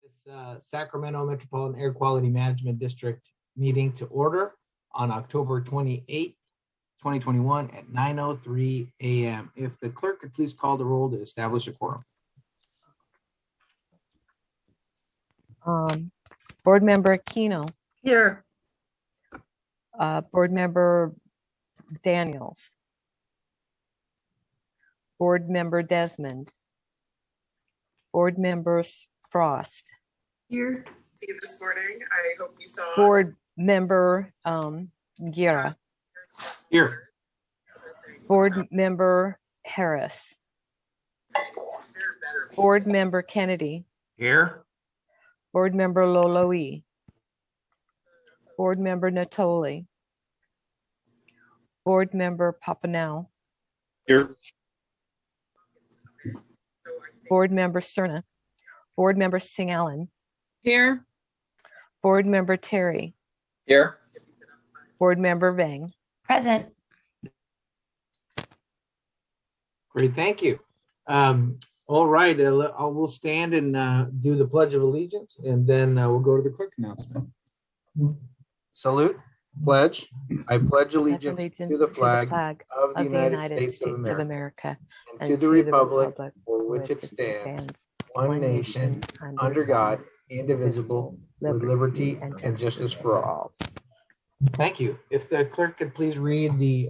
This Sacramento Metropolitan Air Quality Management District meeting to order on October 28th, 2021 at 9:03 a.m. If the clerk could please call the roll to establish a quorum. Board Member Aquino. Here. Board Member Daniels. Board Member Desmond. Board Member Frost. Here. See you this morning. I hope you saw. Board Member Guerra. Here. Board Member Harris. Board Member Kennedy. Here. Board Member Loloe. Board Member Natoli. Board Member Papanau. Here. Board Member Cerna. Board Member Singh Allen. Here. Board Member Terry. Here. Board Member Vang. Present. Great, thank you. All right, we'll stand and do the Pledge of Allegiance, and then we'll go to the clerk announcement. Salute, pledge. I pledge allegiance to the flag of the United States of America and to the republic for which it stands, one nation, under God, indivisible, with liberty and justice for all. Thank you. If the clerk could please read the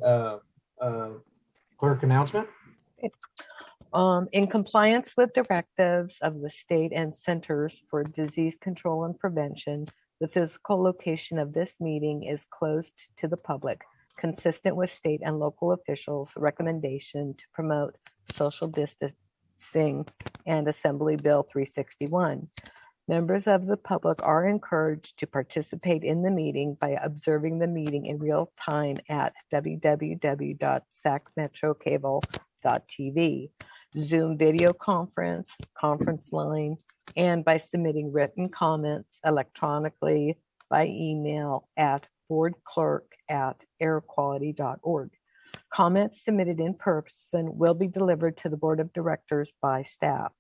clerk announcement. In compliance with directives of the state and Centers for Disease Control and Prevention, the physical location of this meeting is closed to the public, consistent with state and local officials' recommendation to promote social distancing and Assembly Bill 361. Members of the public are encouraged to participate in the meeting by observing the meeting in real time at www.sacmetrocable.tv, Zoom video conference, conference line, and by submitting written comments electronically by email at boardclerk@airquality.org. Comments submitted in person will be delivered to the Board of Directors by staff.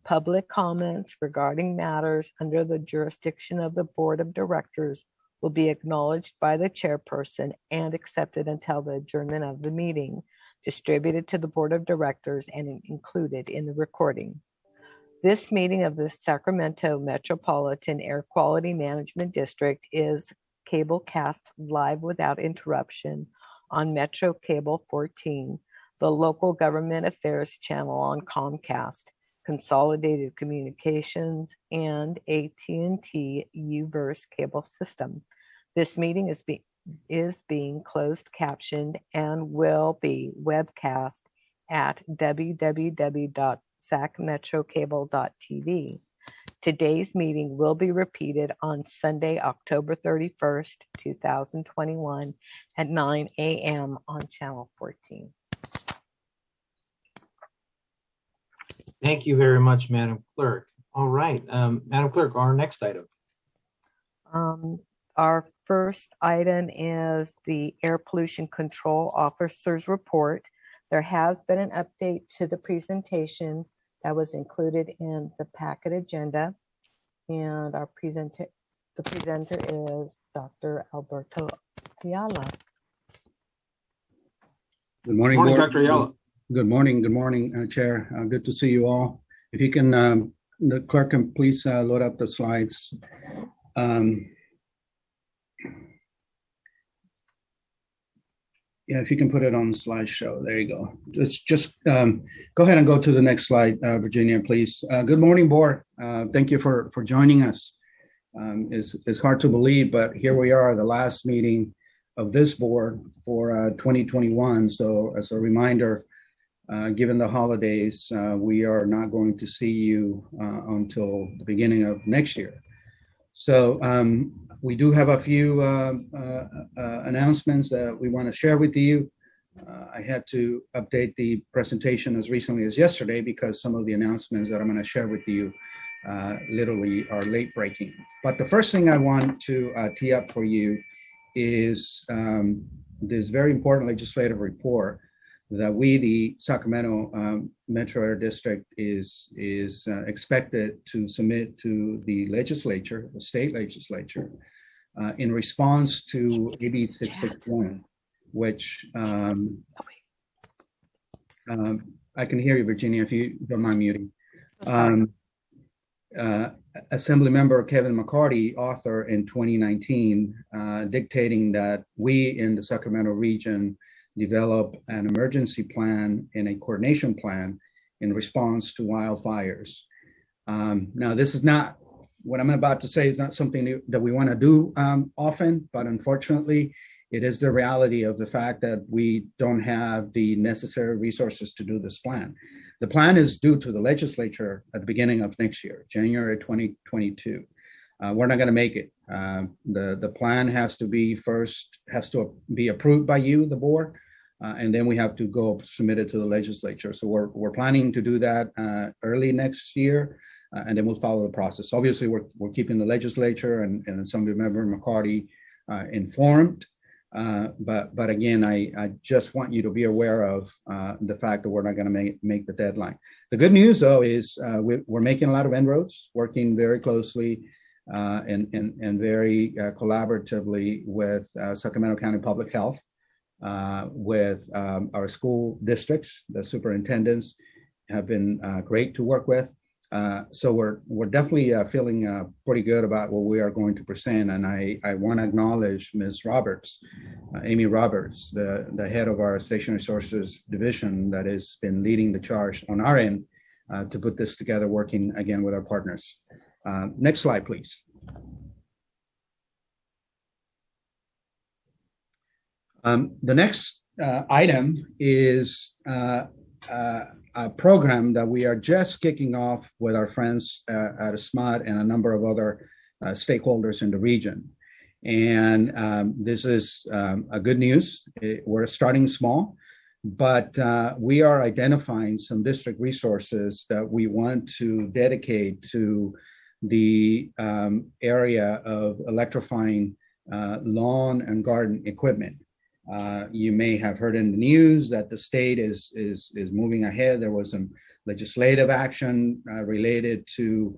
Public comments regarding matters under the jurisdiction of the Board of Directors will be acknowledged by the chairperson and accepted until the adjournment of the meeting, distributed to the Board of Directors and included in the recording. This meeting of the Sacramento Metropolitan Air Quality Management District is cable cast live without interruption on Metro Cable 14, the local government affairs channel on Comcast, Consolidated Communications, and AT&T UVerse cable system. This meeting is being closed captioned and will be webcast at www.sacmetrocable.tv. Today's meeting will be repeated on Sunday, October 31st, 2021 at 9 a.m. on Channel 14. Thank you very much, Madam Clerk. All right, Madam Clerk, our next item. Our first item is the Air Pollution Control Officer's Report. There has been an update to the presentation that was included in the packet agenda. And the presenter is Dr. Alberto Ayala. Good morning, Morning, Dr. Ayala. Good morning, Chair. Good to see you all. If you can, the clerk can please load up the slides. Yeah, if you can put it on the slideshow. There you go. Just go ahead and go to the next slide, Virginia, please. Good morning, board. Thank you for joining us. It's hard to believe, but here we are, the last meeting of this board for 2021. So as a reminder, given the holidays, we are not going to see you until the beginning of next year. So we do have a few announcements that we want to share with you. I had to update the presentation as recently as yesterday because some of the announcements that I'm going to share with you literally are late breaking. But the first thing I want to tee up for you is this very important legislative report that we, the Sacramento Metro Area District, is expected to submit to the legislature, the state legislature, in response to AB 661, which I can hear you, Virginia, if you don't mind muting. Assembly member Kevin McCarty, author in 2019, dictating that we in the Sacramento region develop an emergency plan and a coordination plan in response to wildfires. Now, this is not, what I'm about to say is not something that we want to do often, but unfortunately, it is the reality of the fact that we don't have the necessary resources to do this plan. The plan is due to the legislature at the beginning of next year, January 2022. We're not going to make it. The plan has to be approved by you, the board, and then we have to go submit it to the legislature. So we're planning to do that early next year, and then we'll follow the process. Obviously, we're keeping the legislature and Assembly Member McCarty informed. But again, I just want you to be aware of the fact that we're not going to make the deadline. The good news, though, is we're making a lot of inroads, working very closely and very collaboratively with Sacramento County Public Health, with our school districts. The superintendents have been great to work with. So we're definitely feeling pretty good about what we are going to present. And I want to acknowledge Ms. Roberts, Amy Roberts, the head of our Station Resources Division, that has been leading the charge on our end to put this together, working again with our partners. Next slide, please. The next item is a program that we are just kicking off with our friends at SMOD and a number of other stakeholders in the region. And this is a good news. We're starting small, but we are identifying some district resources that we want to dedicate to the area of electrifying lawn and garden equipment. You may have heard in the news that the state is moving ahead. There was some legislative action related to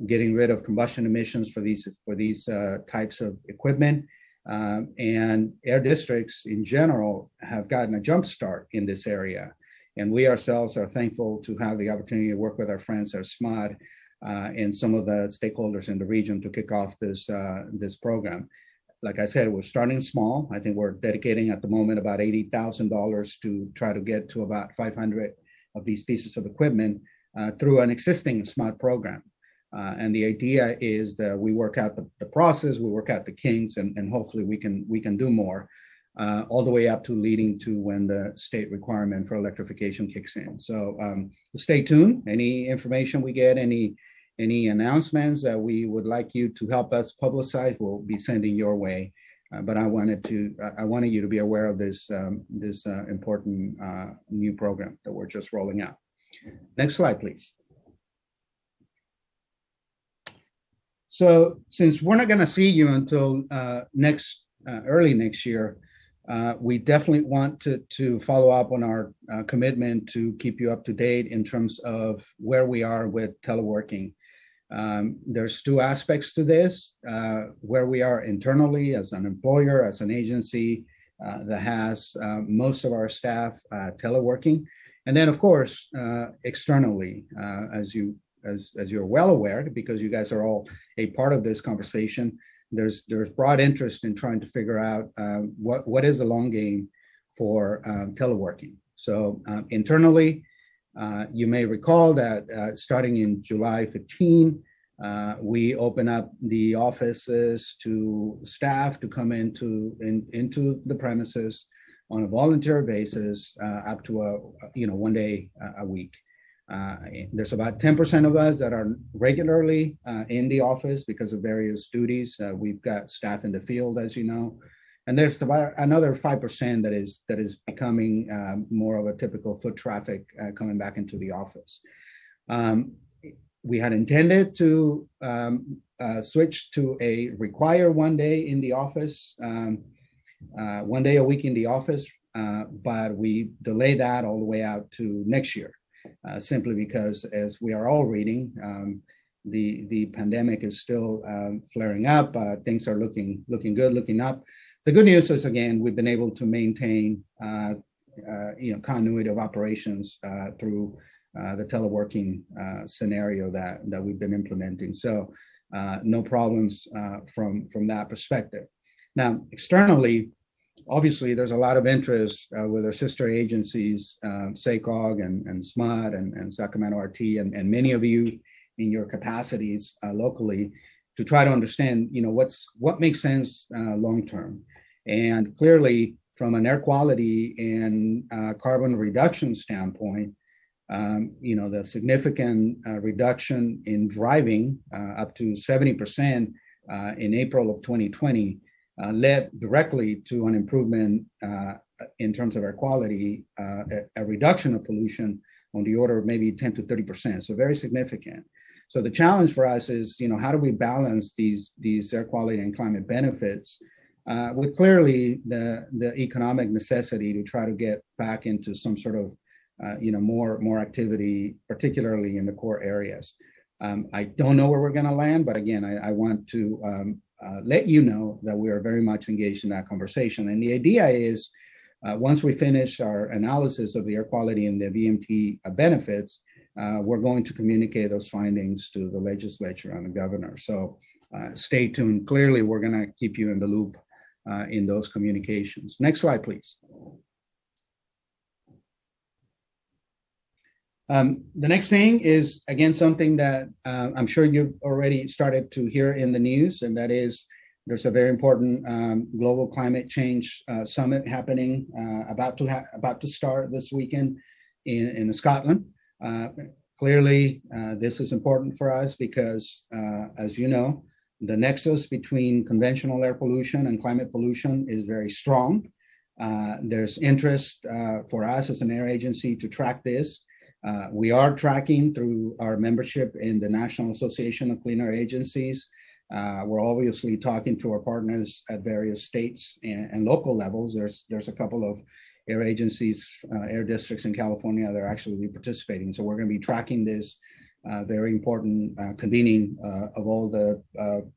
getting rid of combustion emissions for these types of equipment. And air districts in general have gotten a jump start in this area. And we ourselves are thankful to have the opportunity to work with our friends at SMOD and some of the stakeholders in the region to kick off this program. Like I said, we're starting small. I think we're dedicating at the moment about $80,000 to try to get to about 500 of these pieces of equipment through an existing SMOD program. And the idea is that we work out the process, we work out the kinks, and hopefully we can do more, all the way up to leading to when the state requirement for electrification kicks in. So stay tuned. Any information we get, any announcements that we would like you to help us publicize, we'll be sending your way. But I wanted you to be aware of this important new program that we're just rolling out. Next slide, please. So since we're not going to see you until early next year, we definitely want to follow up on our commitment to keep you up to date in terms of where we are with teleworking. There's two aspects to this, where we are internally as an employer, as an agency that has most of our staff teleworking. And then of course, externally, as you're well aware, because you guys are all a part of this conversation, there's broad interest in trying to figure out what is the long game for teleworking. So internally, you may recall that starting in July 15, we open up the offices to staff to come into the premises on a voluntary basis up to 1 day a week. There's about 10% of us that are regularly in the office because of various duties. We've got staff in the field, as you know. And there's about another 5% that is becoming more of a typical foot traffic coming back into the office. We had intended to switch to a required 1 day in the office, 1 day a week in the office but we delay that all the way out to next year, simply because, as we are all reading, the pandemic is still flaring up. Things are looking good, looking up. The good news is, again, we've been able to maintain continuity of operations through the teleworking scenario that we've been implementing. So no problems from that perspective. Now, externally, obviously, there's a lot of interest with our sister agencies, SACOG and SMUD and Sacramento RT, and many of you in your capacities locally, to try to understand, what makes sense long term. And clearly, from an air quality and carbon reduction standpoint, the significant reduction in driving up to 70% in April of 2020 led directly to an improvement in terms of air quality, a reduction of pollution on the order of maybe 10 to 30%. So very significant. So the challenge for us is, how do we balance these air quality and climate benefits with clearly the economic necessity to try to get back into some sort of more activity, particularly in the core areas. I don't know where we're going to land, but again, I want to let you know that we are very much engaged in that conversation. And the idea is, once we finish our analysis of the air quality and the VMT benefits, we're going to communicate those findings to the legislature and the governor. So stay tuned. Clearly, we're going to keep you in the loop in those communications. Next slide, please. The next thing is, again, something that I'm sure you've already started to hear in the news, and that is there's a very important global climate change summit happening, about to start this weekend in Scotland. Clearly, this is important for us because, as you know, the nexus between conventional air pollution and climate pollution is very strong. There's interest for us as an air agency to track this. We are tracking through our membership in the National Association of Clean Air Agencies. We're obviously talking to our partners at various states and local levels. There's a couple of air agencies, air districts in California that are actually participating. So we're going to be tracking this very important convening of all the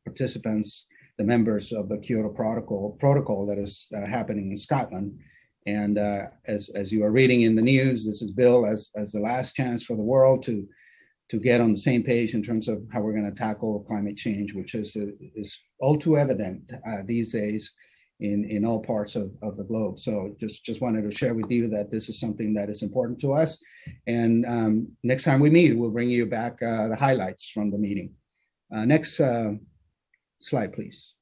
participants, the members of the Kyoto protocol that is happening in Scotland. And as you are reading in the news, this is billed as the last chance for the world to get on the same page in terms of how we're going to tackle climate change, which is all too evident these days in all parts of the globe. So just wanted to share with you that this is something that is important to us. And next time we meet, we'll bring you back the highlights from the meeting. Next slide, please.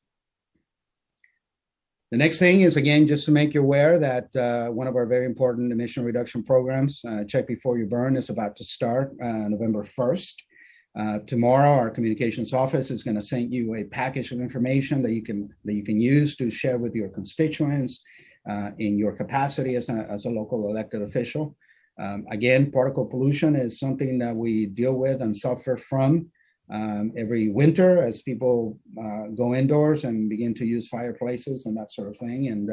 The next thing is, again, just to make you aware that one of our very important emission reduction programs, Check Before You Burn, is about to start November 1st. Tomorrow, our communications office is going to send you a package of information that you can use to share with your constituents in your capacity as a local elected official. Again, particle pollution is something that we deal with and suffer from every winter as people go indoors and begin to use fireplaces and that sort of thing. And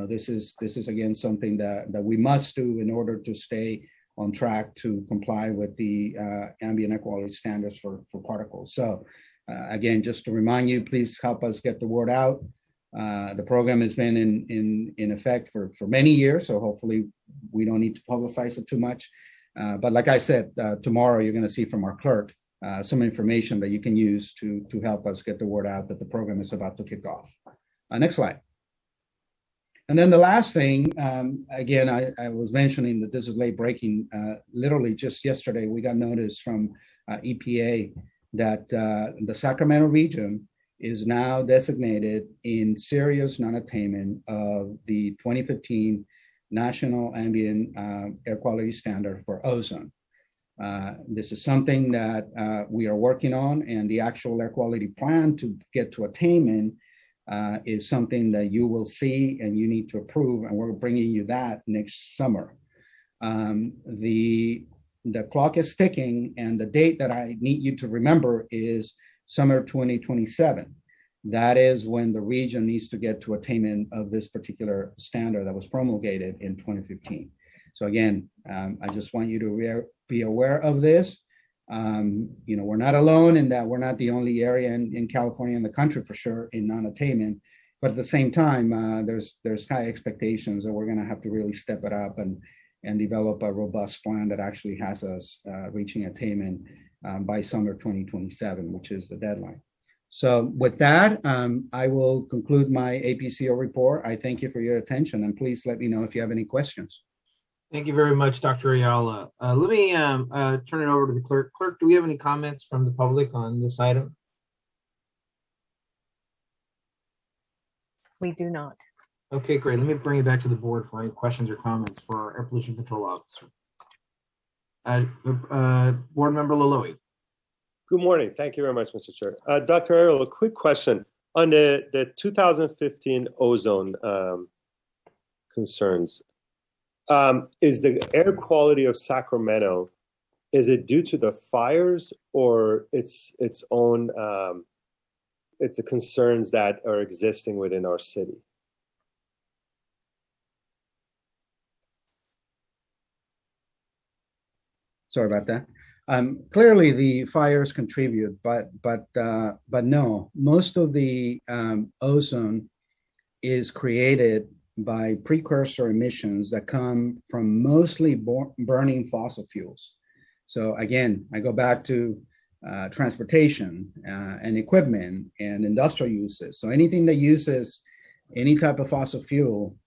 this is again something that we must do in order to stay on track to comply with the ambient air quality standards for particles. So again, just to remind you, please help us get the word out. The program has been in effect for many years, so hopefully we don't need to publicize it too much. But like I said, tomorrow you're going to see from our clerk some information that you can use to help us get the word out that the program is about to kick off. Next slide. And then the last thing, again, I was mentioning that this is late breaking. Literally just yesterday, we got notice from EPA that the Sacramento region is now designated in serious non-attainment of the 2015 National Ambient Air Quality Standard for ozone. This is something that we are working on, and the actual air quality plan to get to attainment is something that you will see and you need to approve, and we're bringing you that next summer. The clock is ticking, and the date that I need you to remember is summer 2027. that is when the region needs to get to attainment of this particular standard that was promulgated in 2015. So again, I just want you to be aware of this. We're not alone in that. We're not the only area in California, in the country for sure, in non-attainment. But at the same time, there's high expectations that we're going to have to really step it up and develop a robust plan that actually has us reaching attainment by summer 2027, which is the deadline. So with that, I will conclude my APCO report. I thank you for your attention, and please let me know if you have any questions. Thank you very much, Dr. Ayala. Let me turn it over to the clerk. Clerk, do we have any comments from the public on this item? We do not. Okay, great. Let me bring it back to the board for any questions or comments for our Air Pollution Control Officer. Board Member Laloy. Good morning. Thank you very much, Mr. Chair. Dr. Ariel, a quick question. On the 2015 ozone concerns, is the air quality of Sacramento, is it due to the fires or it's own, it's the concerns that are existing within our city? Sorry about that. Clearly, the fires contribute, but no. Most of the ozone is created by precursor emissions that come from mostly burning fossil fuels. So again, I go back to transportation and equipment and industrial uses. So anything that uses any type of fossil fuel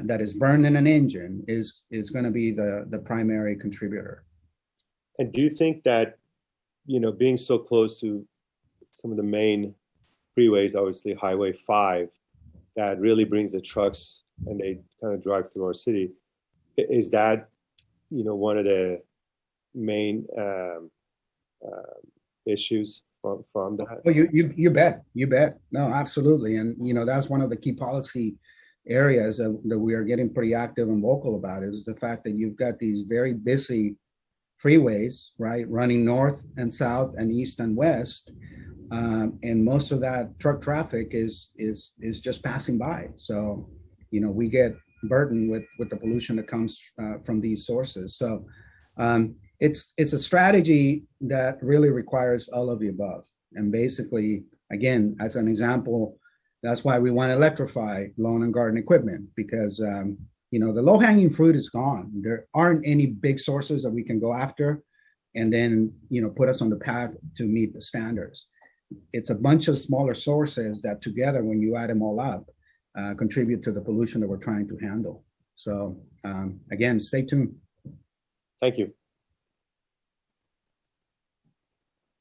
that is burned in an engine is going to be the primary contributor. And do you think that, being so close to some of the main freeways, obviously Highway 5, that really brings the trucks and they kind of drive through our city, is that, one of the main issues from that? Oh, you bet. No, absolutely. And, that's one of the key policy areas that we are getting pretty active and vocal about, is the fact that you've got these very busy freeways, right, running north and south and east and west, and most of that truck traffic is just passing by. So, we get burdened with the pollution that comes from these sources. So, it's a strategy that really requires all of the above. And basically, again, as an example, that's why we want to electrify lawn and garden equipment, because the low-hanging fruit is gone. There aren't any big sources that we can go after and then, put us on the path to meet the standards. It's a bunch of smaller sources that together, when you add them all up, contribute to the pollution that we're trying to handle. So again, stay tuned. Thank you.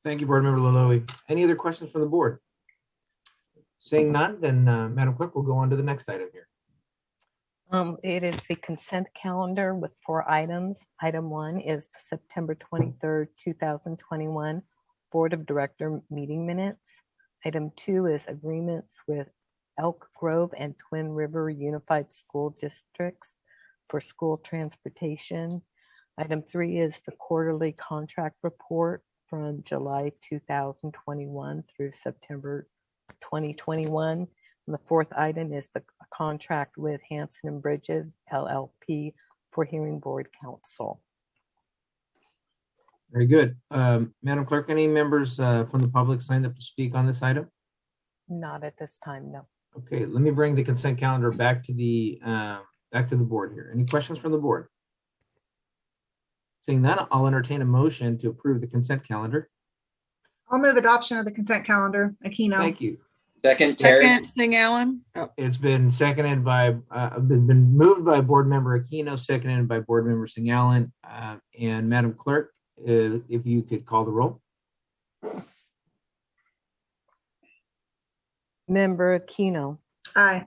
Thank you, Board Member Laloy. Any other questions from the board? Seeing none, then Madam Clerk, we'll go on to the next item here. It is the consent calendar with 4 items. Item 1 is the September 23rd, 2021 Board of Director meeting minutes. Item 2 is agreements with Elk Grove and Twin River Unified School Districts for school transportation. Item 3 is the quarterly contract report from July 2021 through September 2021. And the 4th item is the contract with Hanson and Bridges LLP for hearing board counsel. Very good. Madam Clerk, any members from the public signed up to speak on this item? Not at this time, no. Okay, let me bring the consent calendar back to the board here. Any questions from the board? Seeing none, I'll entertain a motion to approve the consent calendar. I'll move adoption of the consent calendar. Aquino. Thank you. Second, Terry. Second, Singh Allen. Oh, It's been seconded by, been moved by Board Member Aquino, seconded by Board Member Singh Allen. And Madam Clerk, if you could call the roll. Member Aquino, Aye.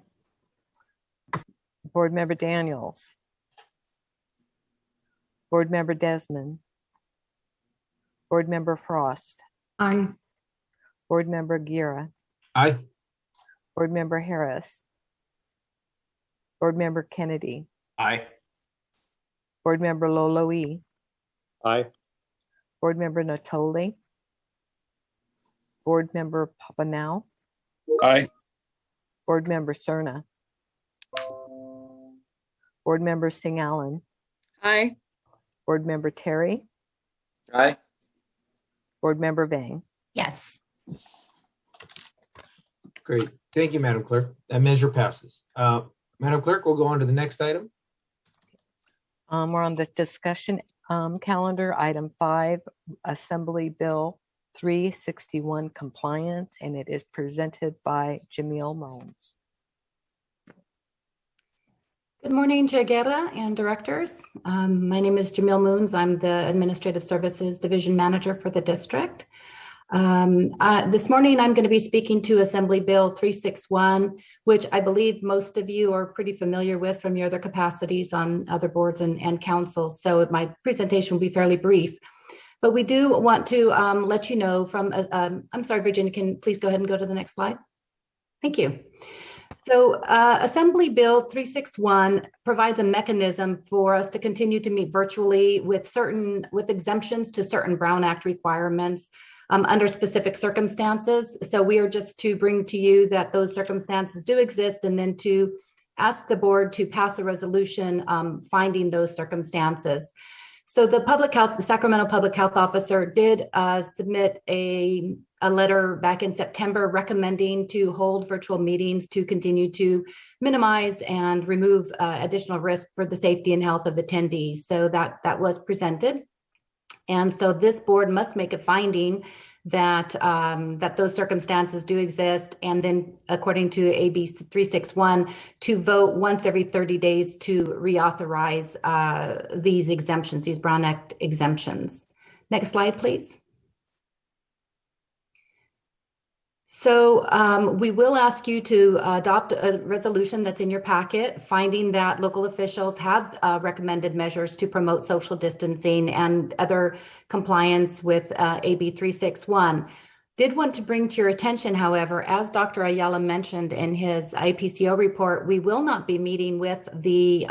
Board Member Daniels, Board Member Desmond, Board Member Frost, Aye. Board Member Gira, Aye. Board Member Harris, Board Member Kennedy, Aye. Board Member Loloe, Aye. Board Member Natoli, Board Member Papanao, Aye. Board Member Cerna, Board Member Singh Allen, Aye. Board Member Terry, Aye. Board Member Vang. Yes. Great. Thank you, Madam Clerk. That measure passes. Madam Clerk, we'll go on to the next item. We're on the discussion calendar, item 5, Assembly Bill 361 compliance, and it is presented by Jamil Moans. Good morning, Chair Guerra and directors. My name is Jamil Moons. I'm the Administrative Services Division Manager for the district. This morning, I'm going to be speaking to Assembly Bill 361, which I believe most of you are pretty familiar with from your other capacities on other boards and councils. So my presentation will be fairly brief. But we do want to let you know from, I'm sorry, Virginia, can please go ahead and go to the next slide? Thank you. So Assembly Bill 361 provides a mechanism for us to continue to meet virtually with exemptions to certain Brown Act requirements under specific circumstances. So we are just to bring to you that those circumstances do exist, and then to ask the board to pass a resolution finding those circumstances. So the Sacramento Public Health Officer did submit a letter back in September recommending to hold virtual meetings to continue to minimize and remove additional risk for the safety and health of attendees. So that was presented. And so this board must make a finding that that those circumstances do exist, and then according to AB 361, to vote once every 30 days to reauthorize these exemptions, these Brown Act exemptions. Next slide, please. So we will ask you to adopt a resolution that's in your packet, finding that local officials have recommended measures to promote social distancing and other compliance with AB 361. Did want to bring to your attention, however, as Dr. Ayala mentioned in his IPCO report, we will not be meeting with the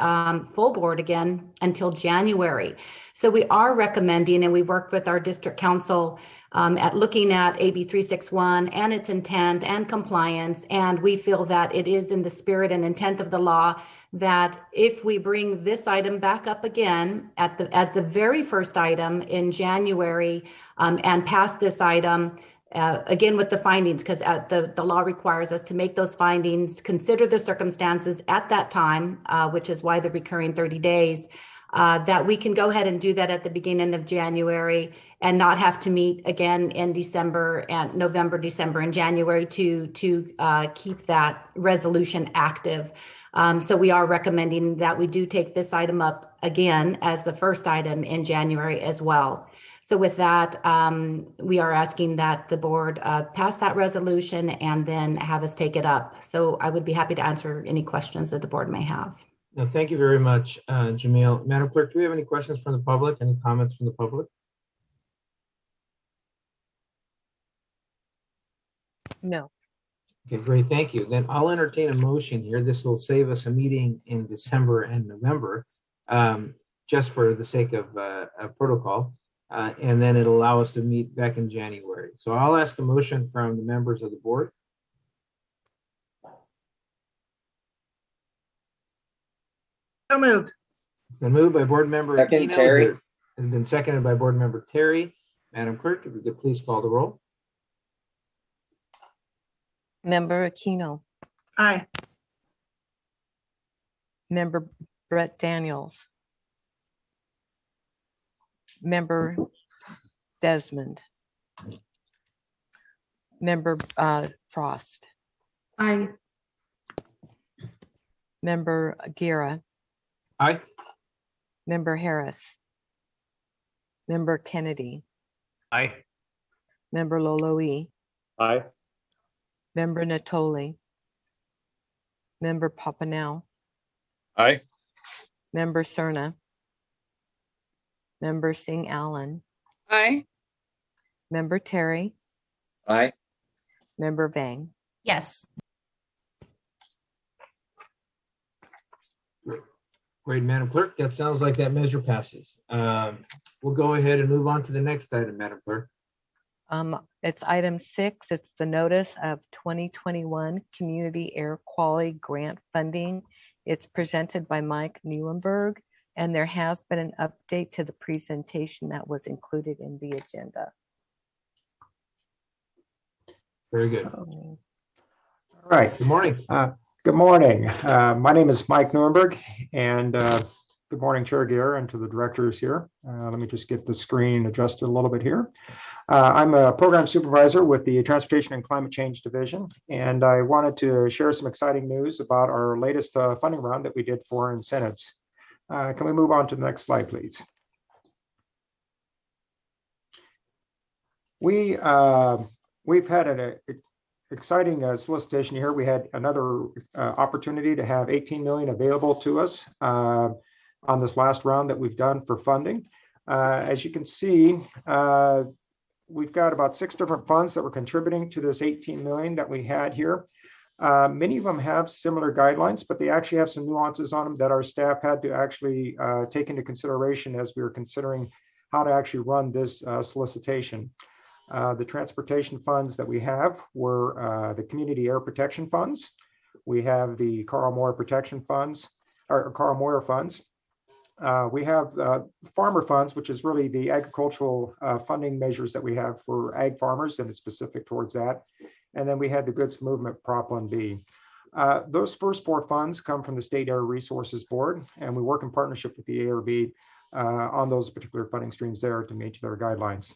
full board again until January. So we are recommending, and we worked with our district council at looking at AB 361 and its intent and compliance. And we feel that it is in the spirit and intent of the law that if we bring this item back up again as the very first item in January and pass this item, again with the findings, because the law requires us to make those findings, consider the circumstances at that time, which is why the recurring 30 days, that we can go ahead and do that at the beginning of January and not have to meet again in December and November, December, and January to keep that resolution active. So we are recommending that we do take this item up again as the first item in January as well. So with that, we are asking that the board pass that resolution and then have us take it up. So I would be happy to answer any questions that the board may have. No, thank you very much, Jamil. Madam Clerk, do we have any questions from the public? Any comments from the public? No. Okay, great, thank you. Then I'll entertain a motion here. This will save us a meeting in December and November, just for the sake of protocol. And then it'll allow us to meet back in January. So I'll ask a motion from the members of the board. So moved. It's been moved by Board Member Second, Aquino. Terry. Has been seconded by Board Member Terry. Madam Clerk, if you could please call the roll. Member Aquino, Aye. Member Brett Daniels, Member Desmond, Member Frost, Aye. Member Guerra, Aye. Member Harris, Member Kennedy, Aye. Member Loloe, Aye. Member Natoli, Member Papanel, Aye. Member Cerna, Member Singh Allen, Aye. Member Terry, Aye. Member Vang. Yes. Great, Madam Clerk. That sounds like that measure passes. We'll go ahead and move on to the next item, Madam Clerk. It's item 6. It's the notice of 2021 Community Air Quality Grant Funding. It's presented by Mike Neuenberg, and there has been an update to the presentation that was included in the agenda. Very good. All right. Good morning. Good morning. My name is Mike Nuremberg, and good morning, Chair Gear, and to the directors here. Let me just get the screen adjusted a little bit here. I'm a program supervisor with the Transportation and Climate Change Division, and I wanted to share some exciting news about our latest funding round that we did for incentives. Can we move on to the next slide, please? We've had an exciting solicitation here. We had another opportunity to have 18 million available to us on this last round that we've done for funding. As you can see, we've got about 6 different funds that were contributing to this 18 million that we had here. Many of them have similar guidelines, but they actually have some nuances on them that our staff had to actually take into consideration as we were considering how to actually run this solicitation. The transportation funds that we have were the Community Air Protection Funds. We have the Carl Moore Protection Funds, or Carl Moore Funds. We have farmer funds, which is really the agricultural funding measures that we have for ag farmers, and it's specific towards that. And then we had the Goods Movement Prop 1B. Those first 4 funds come from the State Air Resources Board, and we work in partnership with the ARB on those particular funding streams there to meet their guidelines.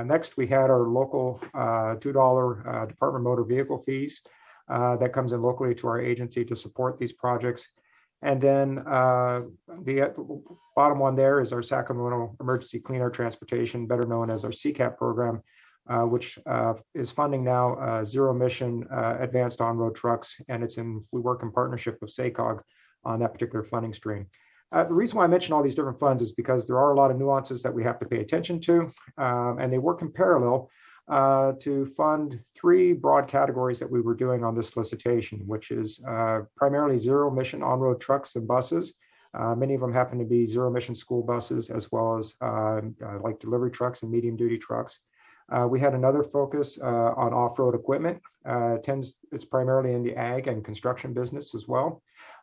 Next, we had our local $2 Department of Motor Vehicle fees that comes in locally to our agency to support these projects. And then the bottom one there is our Sacramento Emergency Clean Air Transportation, better known as our CCAP program, which is funding now zero emission advanced on-road trucks. And we work in partnership with SACOG on that particular funding stream. The reason why I mention all these different funds is because there are a lot of nuances that we have to pay attention to, and they work in parallel to fund 3 broad categories that we were doing on this solicitation, which is primarily zero emission on-road trucks and buses. Many of them happen to be zero emission school buses, as well as like delivery trucks and medium duty trucks. We had another focus on off-road equipment. It's primarily in the ag and construction business as well.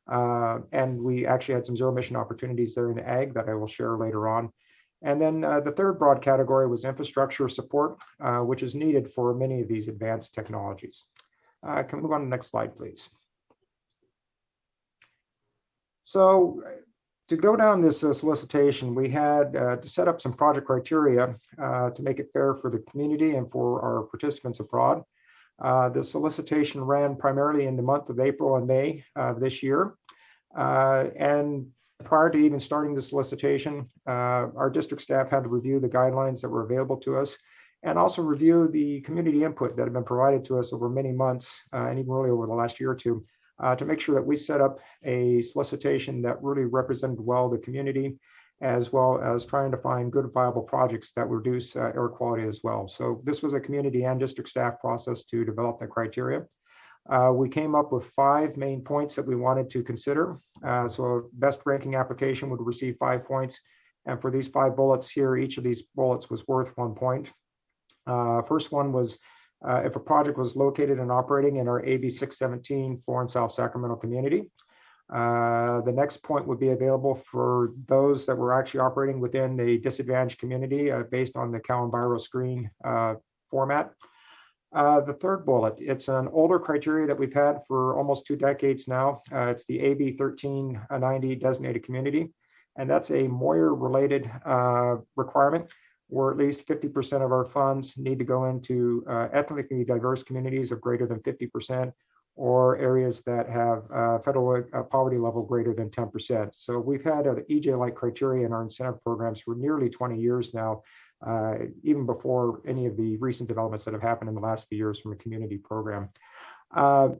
And we actually had some zero emission opportunities there in the ag that I will share later on. And then the third broad category was infrastructure support, which is needed for many of these advanced technologies. Can we move on to the next slide, please? So to go down this solicitation, we had to set up some project criteria to make it fair for the community and for our participants abroad. The solicitation ran primarily in the month of April and May of this year. And prior to even starting the solicitation, our district staff had to review the guidelines that were available to us and also review the community input that had been provided to us over many months and even really over the last year or two to make sure that we set up a solicitation that really represented well the community, as well as trying to find good viable projects that reduce air quality as well. So this was a community and district staff process to develop the criteria. We came up with 5 main points that we wanted to consider. So a best ranking application would receive 5 points. And for these 5 bullets here, each of these bullets was worth 1 point. First one was if a project was located and operating in our AB 617 Florence South Sacramento community. The next point would be available for those that were actually operating within a disadvantaged community based on the Cal-Enviro screen format. The third bullet, it's an older criteria that we've had for almost 2 decades now. It's the AB 1390 designated community, and that's a Moyer-related requirement where at least 50% of our funds need to go into ethnically diverse communities of greater than 50%, or areas that have federal poverty level greater than 10%. So we've had an EJ-like criteria in our incentive programs for nearly 20 years now, even before any of the recent developments that have happened in the last few years from a community program. Our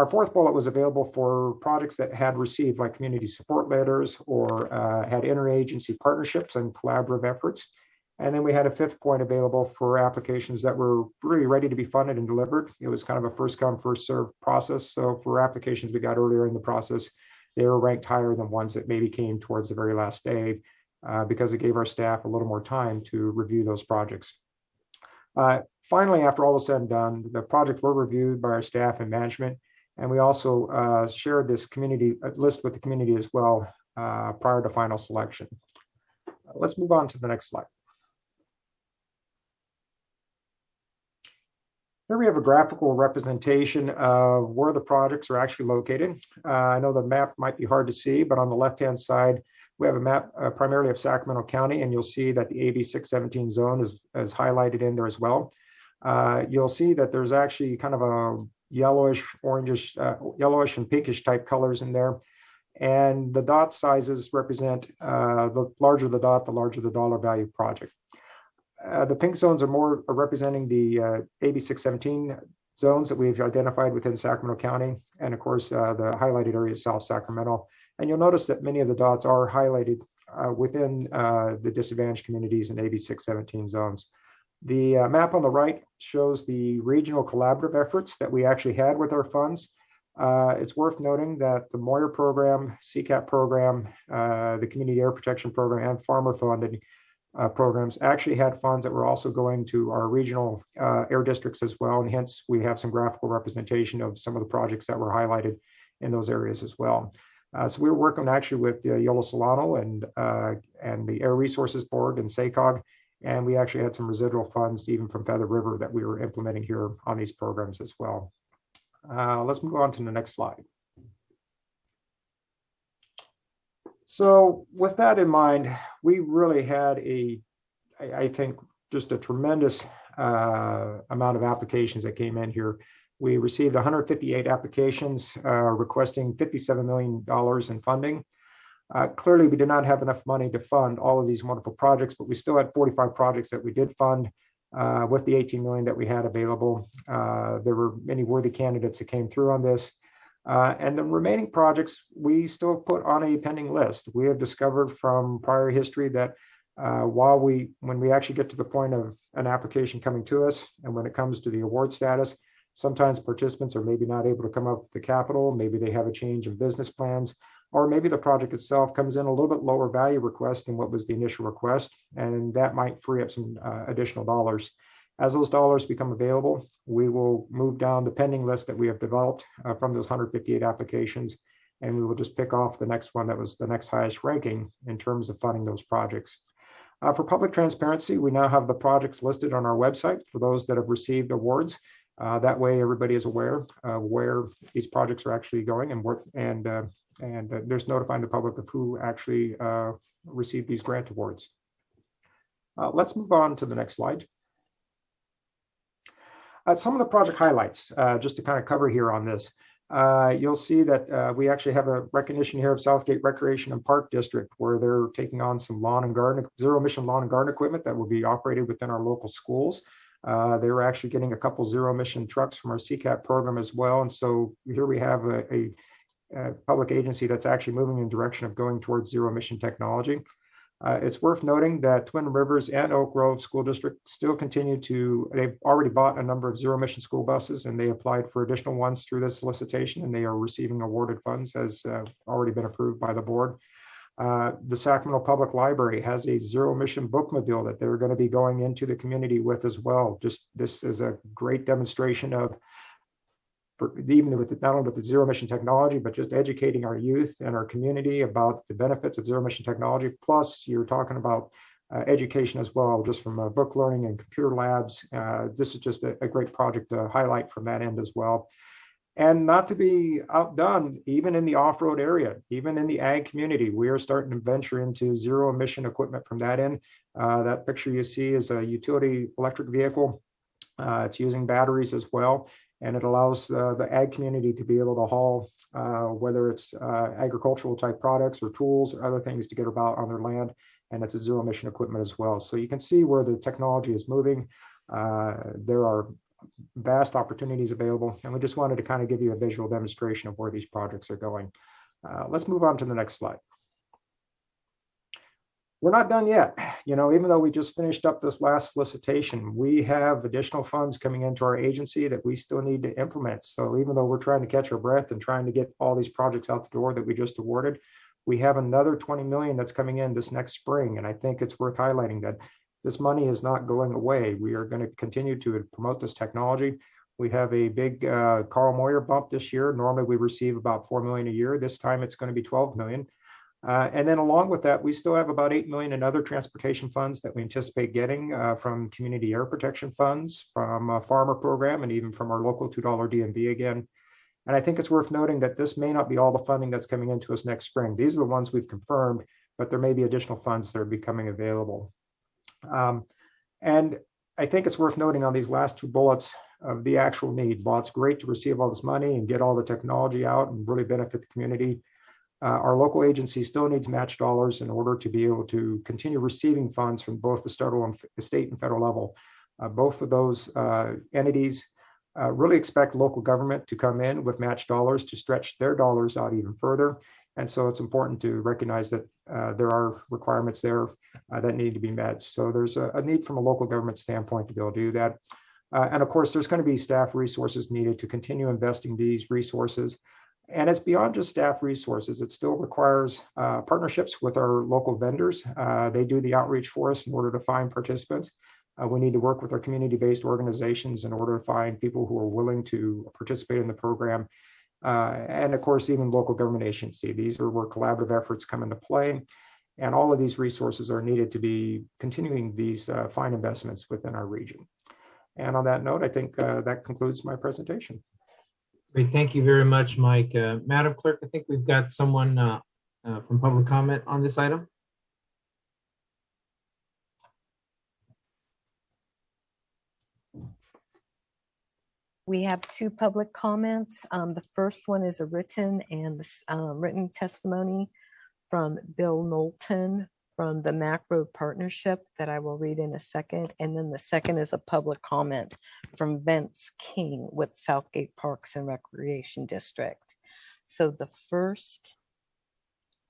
fourth bullet was available for projects that had received like community support letters or had interagency partnerships and collaborative efforts. And then we had a 5th point available for applications that were really ready to be funded and delivered. It was kind of a first come, first served process. So for applications we got earlier in the process, they were ranked higher than ones that maybe came towards the very last day because it gave our staff a little more time to review those projects. Finally, after all was said and done, the projects were reviewed by our staff and management, and we also shared this community list with the community as well prior to final selection. Let's move on to the next slide. Here we have a graphical representation of where the projects are actually located. I know the map might be hard to see, but on the left-hand side, we have a map primarily of Sacramento County, and you'll see that the AB 617 zone is highlighted in there as well. You'll see that there's actually kind of a yellowish, orangish, yellowish and pinkish type colors in there. And the dot sizes represent the larger the dot, the larger the dollar value project. The pink zones are more representing the AB 617 zones that we've identified within Sacramento County. And of course, the highlighted area is South Sacramento. And you'll notice that many of the dots are highlighted within the disadvantaged communities in AB 617 zones. The map on the right shows the regional collaborative efforts that we actually had with our funds. It's worth noting that the Moyer program, CCAP program, the Community Air Protection Program, and farmer funded programs actually had funds that were also going to our regional air districts as well. And hence we have some graphical representation of some of the projects that were highlighted in those areas as well. So we were working actually with Yolo Solano and the Air Resources Board and SACOG, and we actually had some residual funds even from Feather River that we were implementing here on these programs as well. Let's move on to the next slide. So with that in mind, we really had I think, just a tremendous amount of applications that came in here. We received 158 applications requesting $57 million in funding. Clearly, we did not have enough money to fund all of these wonderful projects, but we still had 45 projects that we did fund with the 18 million that we had available. There were many worthy candidates that came through on this. And the remaining projects, we still put on a pending list. We have discovered from prior history that when we actually get to the point of an application coming to us, and when it comes to the award status, sometimes participants are maybe not able to come up with the capital, maybe they have a change in business plans, or maybe the project itself comes in a little bit lower value request than what was the initial request, and that might free up some additional dollars. As those dollars become available, we will move down the pending list that we have developed from those 158 applications, and we will just pick off the next one that was the next highest ranking in terms of funding those projects. For public transparency, we now have the projects listed on our website for those that have received awards. That way, everybody is aware where these projects are actually going and there's notifying the public of who actually received these grant awards. Let's move on to the next slide. Some of the project highlights, just to kind of cover here on this. You'll see that we actually have a recognition here of Southgate Recreation and Park District, where they're taking on some lawn and garden, zero emission lawn and garden equipment that will be operated within our local schools. They were actually getting a couple zero emission trucks from our CCAP program as well. And so here we have a public agency that's actually moving in the direction of going towards zero emission technology. It's worth noting that Twin Rivers and Oak Grove School District still continue they've already bought a number of zero emission school buses, and they applied for additional ones through this solicitation, and they are receiving awarded funds as already been approved by the board. The Sacramento Public Library has a zero emission bookmobile that they're going to be going into the community with as well. Just this is a great demonstration of even with not only with the zero emission technology, but just educating our youth and our community about the benefits of zero emission technology. Plus, you're talking about education as well, just from book learning and computer labs. This is just a great project to highlight from that end as well. And not to be outdone, even in the off-road area, even in the ag community, we are starting to venture into zero emission equipment from that end. That picture you see is a utility electric vehicle. It's using batteries as well. And it allows the ag community to be able to haul, whether it's agricultural type products or tools or other things to get about on their land. And it's a zero emission equipment as well. So you can see where the technology is moving. There are vast opportunities available. And we just wanted to kind of give you a visual demonstration of where these projects are going. Let's move on to the next slide. We're not done yet. You know, even though we just finished up this last solicitation, we have additional funds coming into our agency that we still need to implement. So even though we're trying to catch our breath and trying to get all these projects out the door that we just awarded, we have another 20 million that's coming in this next spring. And I think it's worth highlighting that This money is not going away. We are going to continue to promote this technology. We have a big Carl Moyer bump this year. Normally we receive about 4 million a year. This time it's going to be 12 million. And then along with that, we still have about 8 million in other transportation funds that we anticipate getting from community air protection funds, from a farmer program, and even from our local $2 DMV again. And I think it's worth noting that this may not be all the funding that's coming into us next spring. These are the ones we've confirmed, but there may be additional funds that are becoming available. And I think it's worth noting on these last two bullets of the actual need. While it's great to receive all this money and get all the technology out and really benefit the community, our local agency still needs match dollars in order to be able to continue receiving funds from both the state and federal level. Both of those entities really expect local government to come in with match dollars to stretch their dollars out even further. And so it's important to recognize that there are requirements there that need to be met. So there's a need from a local government standpoint to be able to do that. And of course, there's going to be staff resources needed to continue investing these resources. And it's beyond just staff resources. It still requires partnerships with our local vendors. They do the outreach for us in order to find participants. We need to work with our community-based organizations in order to find people who are willing to participate in the program. And of course, even local government agency. These are where collaborative efforts come into play. And all of these resources are needed to be continuing these fine investments within our region. And on that note, I think that concludes my presentation. Great, thank you very much, Mike. Madam Clerk, I think we've got someone from public comment on this item. We have two public comments. The first one is a written testimony from Bill Knowlton from the Mac Road Partnership that I will read in a second. And then the second is a public comment from Vince King with Southgate Parks and Recreation District. So the first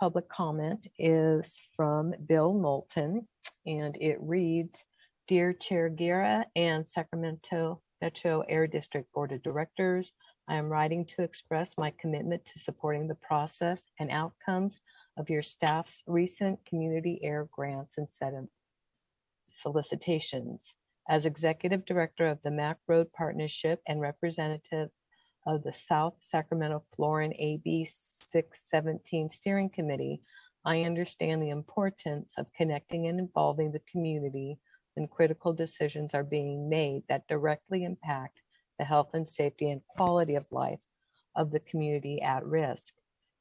public comment is from Bill Knowlton, and it reads, "Dear Chair Guerra and Sacramento Metro Air District Board of Directors, I am writing to express my commitment to supporting the process and outcomes of your staff's recent community air grants and solicitations. As Executive Director of the Mac Road Partnership and representative of the South Sacramento Florin AB 617 Steering Committee, I understand the importance of connecting and involving the community when critical decisions are being made that directly impact the health and safety and quality of life of the community at risk.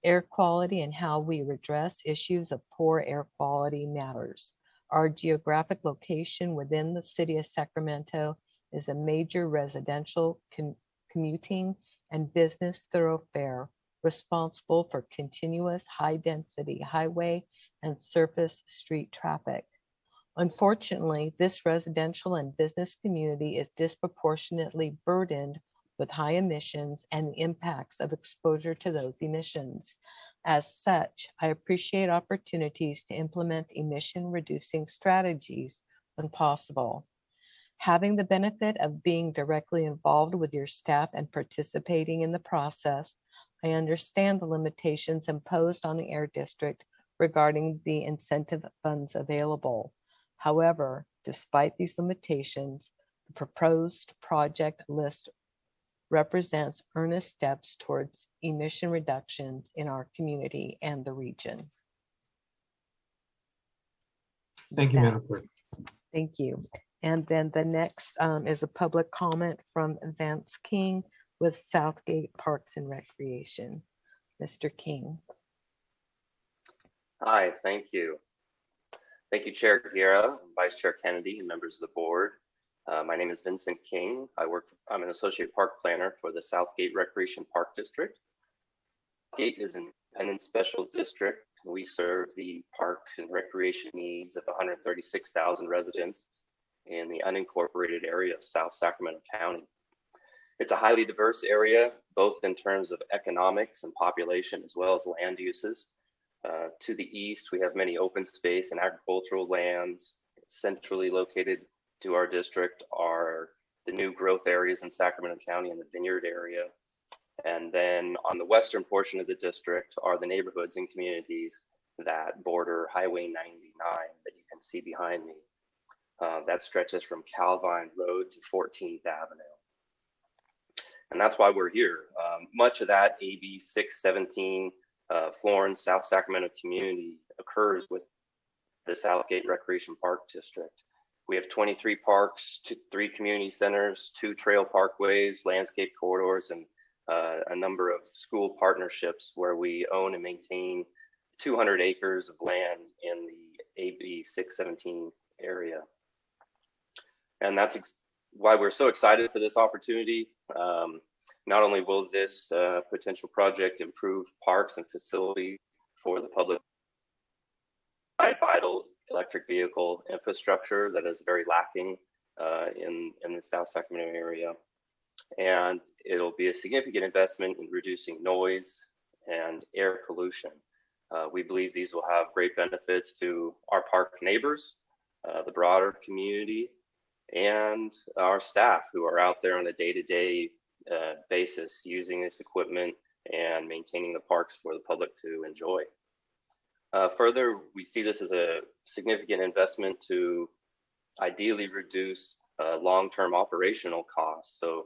Air quality and how we redress issues of poor air quality matters. Our geographic location within the city of Sacramento is a major residential, commuting, and business thoroughfare responsible for continuous high-density highway and surface street traffic. Unfortunately, this residential and business community is disproportionately burdened with high emissions and the impacts of exposure to those emissions. As such, I appreciate opportunities to implement emission-reducing strategies when possible. Having the benefit of being directly involved with your staff and participating in the process, I understand the limitations imposed on the Air District regarding the incentive funds available. However, despite these limitations, the proposed project list represents earnest steps towards emission reductions in our community and the region." Thank you, Madam Clerk. Thank you. And then the next is a public comment from Vance King with Southgate Parks and Recreation. Mr. King. Hi, thank you. Thank you, Chair Guerra, Vice Chair Kennedy, and members of the board. My name is Vincent King. I'm an associate park planner for the Southgate Recreation Park District. Gate is an independent special district. We serve the park and recreation needs of 136,000 residents in the unincorporated area of South Sacramento County. It's a highly diverse area, both in terms of economics and population, as well as land uses. To the east, we have many open space and agricultural lands. Centrally located to our district are the new growth areas in Sacramento County and the Vineyard area. And then on the western portion of the district are the neighborhoods and communities that border Highway 99 that you can see behind me. that stretches from Calvine Road to 14th Avenue. And that's why we're here. Much of that AB 617 Florence, South Sacramento community occurs with the Southgate Recreation Park District. We have 23 parks, 3 community centers, 2 trail parkways, landscape corridors, and a number of school partnerships where we own and maintain 200 acres of land in the AB 617 area. And that's why we're so excited for this opportunity. Not only will this potential project improve parks and facilities for the public, vital electric vehicle infrastructure that is very lacking in the South Sacramento area. And it'll be a significant investment in reducing noise and air pollution. We believe these will have great benefits to our park neighbors, the broader community, and our staff who are out there on a day-to-day basis using this equipment and maintaining the parks for the public to enjoy. Further, we see this as a significant investment to ideally reduce long-term operational costs, so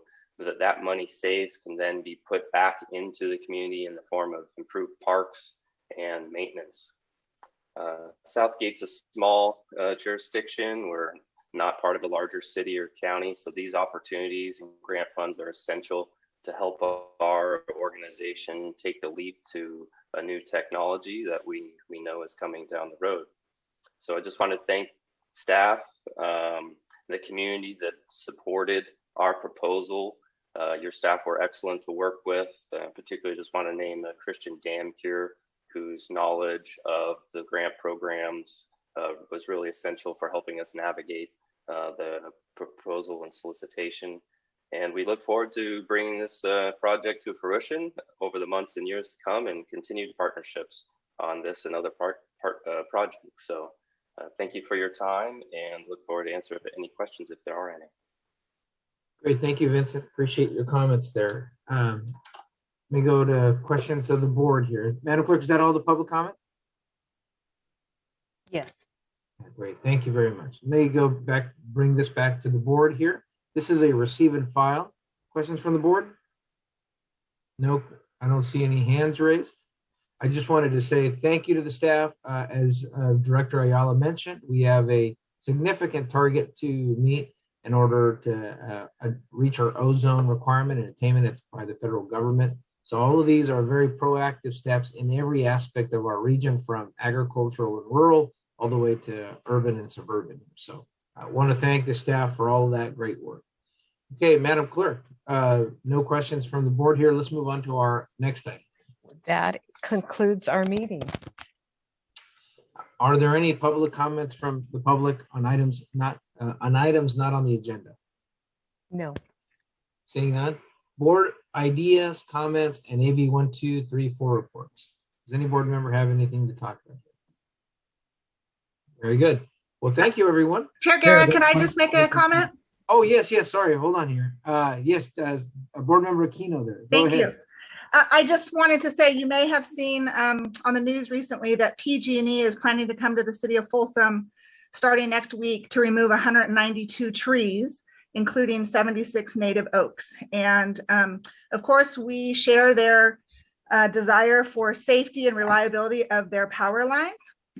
that money saved can then be put back into the community in the form of improved parks and maintenance. Southgate's a small jurisdiction. We're not part of a larger city or county, so these opportunities and grant funds are essential to help our organization take the leap to a new technology that we know is coming down the road. So I just want to thank staff, the community that supported our proposal. Your staff were excellent to work with. Particularly just want to name Christian Damcure, whose knowledge of the grant programs was really essential for helping us navigate the proposal and solicitation. And we look forward to bringing this project to fruition over the months and years to come, and continued partnerships on this and other projects. So thank you for your time, and look forward to answering any questions if there are any. Great, thank you, Vincent. Appreciate your comments there. Let me go to questions of the board here. Madam Clerk, is that all the public comment? Yes. Great, thank you very much. Let me go back, bring this back to the board here. This is a receive and file. Questions from the board? Nope, I don't see any hands raised. I just wanted to say thank you to the staff. As Director Ayala mentioned, we have a significant target to meet in order to reach our ozone requirement and attainment by the federal government. So all of these are very proactive steps in every aspect of our region, from agricultural and rural all the way to urban and suburban. So I want to thank the staff for all of that great work. Okay, Madam Clerk, no questions from the board here. Let's move on to our next item. That concludes our meeting. Are there any public comments from the public on items not on the agenda? No. Seeing none. Board ideas, comments, and AB 1, 2, 3, 4 reports. Does any board member have anything to talk about? Very good. Well, thank you, everyone. Chair Guerra, can I just make a comment? Oh, yes. Sorry, hold on here. Yes, as board member Aquino there. Go ahead. You. I just wanted to say, you may have seen on the news recently that PG&E is planning to come to the city of Folsom starting next week to remove 192 trees, including 76 native oaks. And of course, we share their desire for safety and reliability of their power lines,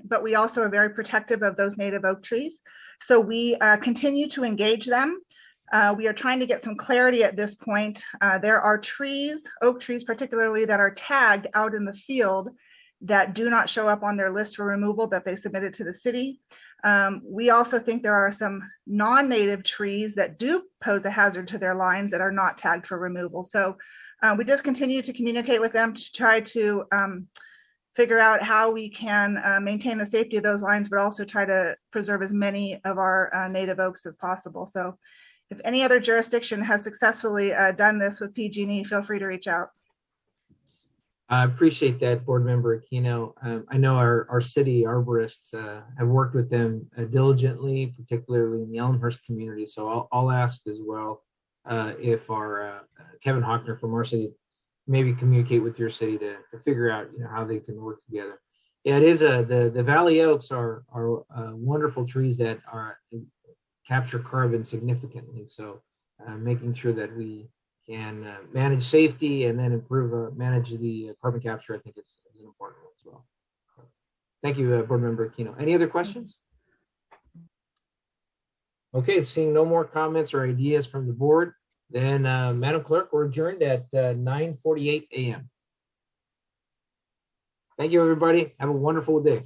but we also are very protective of those native oak trees. So we continue to engage them. We are trying to get some clarity at this point. There are trees, oak trees particularly, that are tagged out in the field that do not show up on their list for removal that they submitted to the city. We also think there are some non-native trees that do pose a hazard to their lines that are not tagged for removal. So we just continue to communicate with them to try to figure out how we can maintain the safety of those lines, but also try to preserve as many of our native oaks as possible. So if any other jurisdiction has successfully done this with PG&E, feel free to reach out. I appreciate that, board member Aquino. I know our city arborists have worked with them diligently, particularly in the Elmhurst community. So I'll ask as well if our Kevin Hockner from our city maybe communicate with your city to figure out how they can work together. Yeah, it is the Valley Oaks are wonderful trees that are capture carbon significantly. So making sure that we can manage safety and then improve, manage the carbon capture, I think is an important one as well. Thank you, Board Member Aquino. Any other questions? Okay, seeing no more comments or ideas from the board, then Madam Clerk, we're adjourned at 9:48 a.m. Thank you, everybody. Have a wonderful day.